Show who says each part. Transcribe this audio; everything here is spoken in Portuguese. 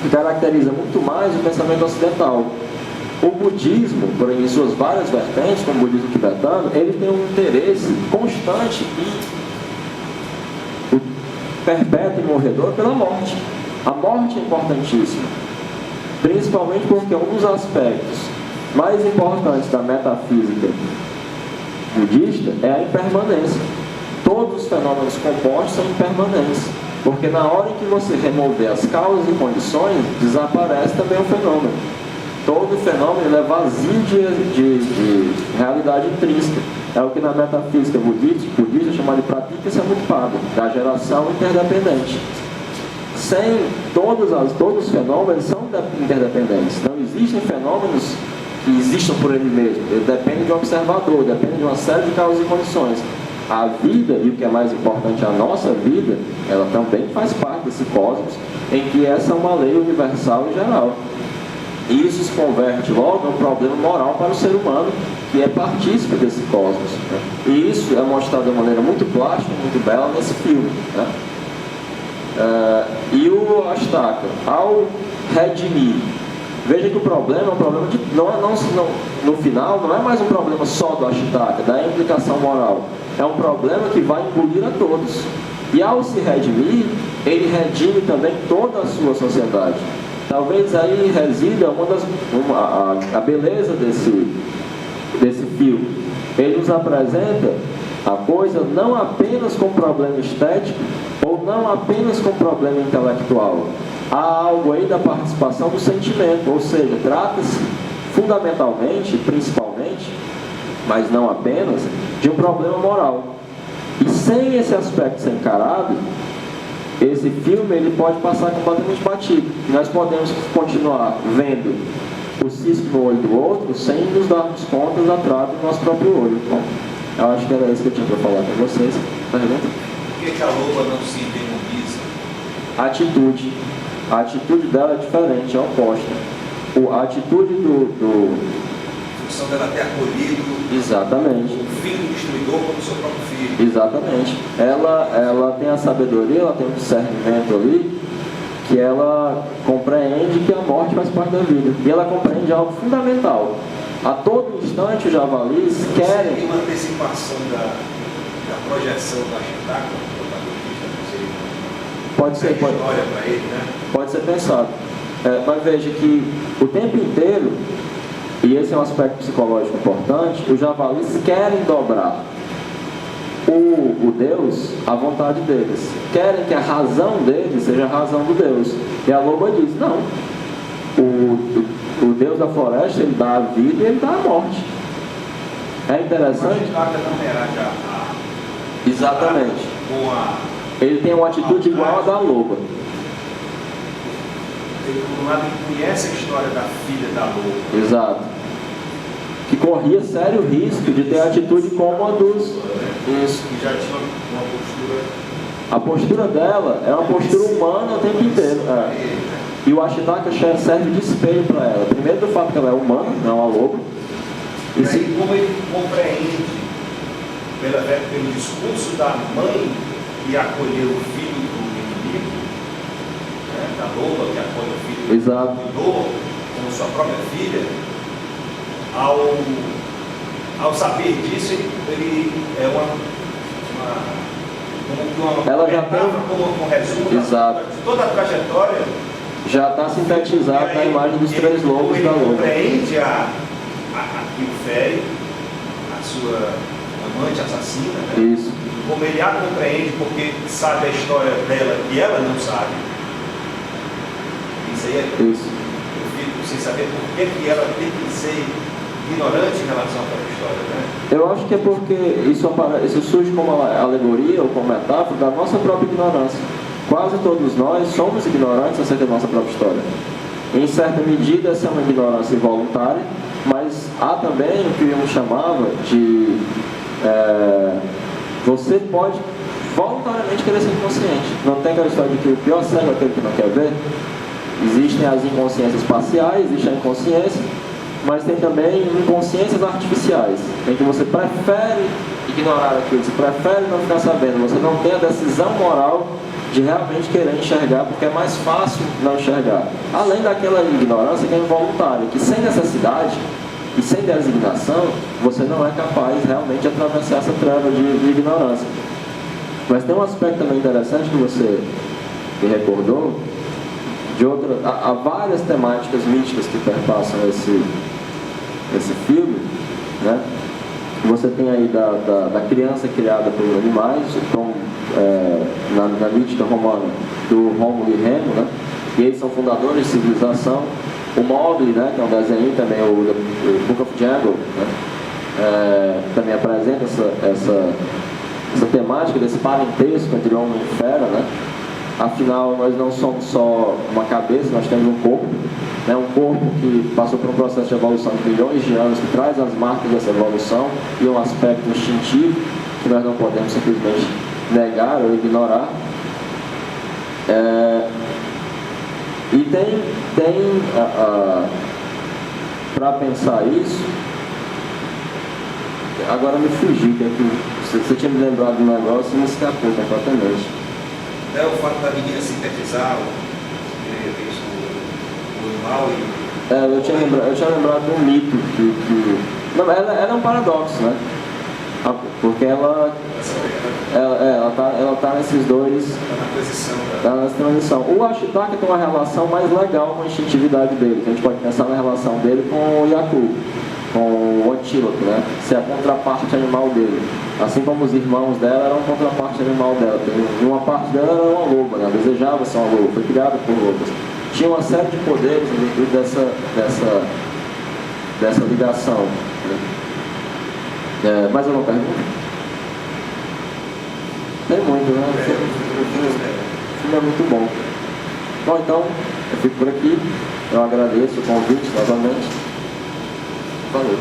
Speaker 1: que caracteriza muito mais o pensamento ocidental. O budismo, em suas várias vertentes, como o budismo tibetano, ele tem um interesse constante e perpétuo e morredor pela morte. A morte é importantíssima, principalmente porque um dos aspectos mais importantes da metafísica budista é a impermanência. Todos os fenômenos compostos são impermanentes, porque na hora em que você remover as causas e condições, desaparece também o fenômeno. Todo fenômeno é vazio de realidade intrínseca. É o que na metafísica budista é chamado de pratika samutpada, da geração interdependente. Sem todos os fenômenos são interdependentes. Não existem fenômenos que existam por ele mesmo. Ele depende de um observador, depende de uma série de causas e condições. A vida, e o que é mais importante, a nossa vida, ela também faz parte desse cosmos, em que essa é uma lei universal e geral. E isso se converte logo num problema moral para o ser humano, que é partícipe desse cosmos. E isso é mostrado de uma maneira muito plástica, muito bela nesse filme. E o Ashtaka, ao redimir, veja que o problema é um problema de. No final, não é mais um problema só do Ashtaka, da implicação moral. É um problema que vai engolir a todos. E ao se redimir, ele redime também toda a sua sociedade. Talvez aí resida a beleza desse filme. Ele nos apresenta a coisa não apenas com problema estético ou não apenas com problema intelectual. Há algo aí da participação do sentimento, ou seja, trata-se fundamentalmente, principalmente, mas não apenas, de um problema moral. E sem esse aspecto ser encarado, esse filme ele pode passar completamente batido. Nós podemos continuar vendo o cisco no olho do outro sem nos darmos conta da trave do nosso próprio olho. Bom, eu acho que era isso que eu tinha para falar com vocês. Pergunta?
Speaker 2: Por que a loba não se demoniza?
Speaker 1: Atitude. A atitude dela é diferente, é oposta. A atitude
Speaker 2: A função dela ter acolhido
Speaker 1: Exatamente.
Speaker 2: o filho do destruidor como seu próprio filho.
Speaker 1: Exatamente. Ela tem a sabedoria, ela tem um discernimento ali, que ela compreende que a morte faz parte da vida. E ela compreende algo fundamental. A todo instante os javalis querem...
Speaker 2: Tem uma antecipação da projeção da Ashtaka, do protagonista,
Speaker 1: pode ser,
Speaker 2: história para ele, né?
Speaker 1: Pode ser pensado. Mas veja que o tempo inteiro, e esse é um aspecto psicológico importante, os javalis querem dobrar o Deus à vontade deles. Querem que a razão deles seja a razão do Deus. E a loba diz, não. O Deus da floresta, ele dá a vida e ele dá a morte. É interessante. Exatamente. Ele tem uma atitude igual a da loba.
Speaker 2: Ele, por um lado, conhece a história da filha da loba.
Speaker 1: Exato. Que corria sério risco de ter atitude como a dos...
Speaker 2: Isso. Que já tinha uma postura...
Speaker 1: A postura dela é uma postura humana o tempo inteiro. E o Ashtaka serve de espelho para ela. Primeiro do fato que ela é humana, não é uma loba.
Speaker 2: E aí, como ele compreende, pelo discurso da mãe que acolheu o filho do inimigo, né, da loba que acolhe o filho
Speaker 1: Exato.
Speaker 2: do dono, como sua própria filha, ao saber disso, ele é
Speaker 1: ela já tem
Speaker 2: como resumo
Speaker 1: Exato.
Speaker 2: de toda a trajetória.
Speaker 1: Já está sintetizado na imagem dos três lobos da loba.
Speaker 2: Ele compreende a que o fere, a sua amante assassina, né?
Speaker 1: Isso.
Speaker 2: Como ele a compreende porque sabe a história dela e ela não sabe. Isso aí é.
Speaker 1: Isso.
Speaker 2: Eu fico sem saber por que ela tem que ser ignorante em relação àquela história, né?
Speaker 1: Eu acho que é porque isso surge como alegoria ou como metáfora da nossa própria ignorância. Quase todos nós somos ignorantes acerca da nossa própria história. Em certa medida, essa é uma ignorância involuntária, mas há também o que Jung chamava de... você pode voluntariamente querer ser inconsciente. Não tem aquela história de que o pior cego é aquele que não quer ver. Existem as inconsciências parciais, existe a inconsciência, mas tem também inconsciências artificiais, em que você prefere ignorar aquilo, você prefere não ficar sabendo, você não tem a decisão moral de realmente querer enxergar, porque é mais fácil não enxergar. Além daquela ignorância que é involuntária, que sem necessidade e sem designação, você não é capaz realmente de atravessar essa treva de ignorância. Mas tem um aspecto também interessante que você me recordou, há várias temáticas místicas que perpassam esse filme, né? Você tem aí da criança criada por animais, na mítica romana, do Rômulo e Remo, né? E eles são fundadores de civilização. O Mowgli, né, que é um desenho também, o Book of Jungle, né? Também apresenta essa temática desse parentesco entre homem e fera, né? Afinal, nós não somos só uma cabeça, nós temos um corpo, né? Um corpo que passou por um processo de evolução de milhões de anos, que traz as marcas dessa evolução e um aspecto instintivo que nós não podemos simplesmente negar ou ignorar. E tem para pensar isso, agora me fugi, que você tinha me lembrado do negócio e me escapou completamente.
Speaker 2: É o fato da menina sintetizar o animal e...
Speaker 1: Eu tinha lembrado de um mito não, ela é um paradoxo, né? Porque ela tá nesses dois. Está nessa transição. O Ashitaka tem uma relação mais legal com a instintividade dele. A gente pode pensar na relação dele com o Yaku, com o antílope, né? Ser a contraparte animal dele. Assim como os irmãos dela eram a contraparte animal dela. Uma parte dela era uma loba, né? Ela desejava ser uma loba, foi criada por lobas. Tinha uma série de poderes em virtude dessa ligação. Mais alguma pergunta? Tem muito, né? O filme é muito bom. Bom, então, eu fico por aqui. Eu agradeço o convite novamente. Valeu.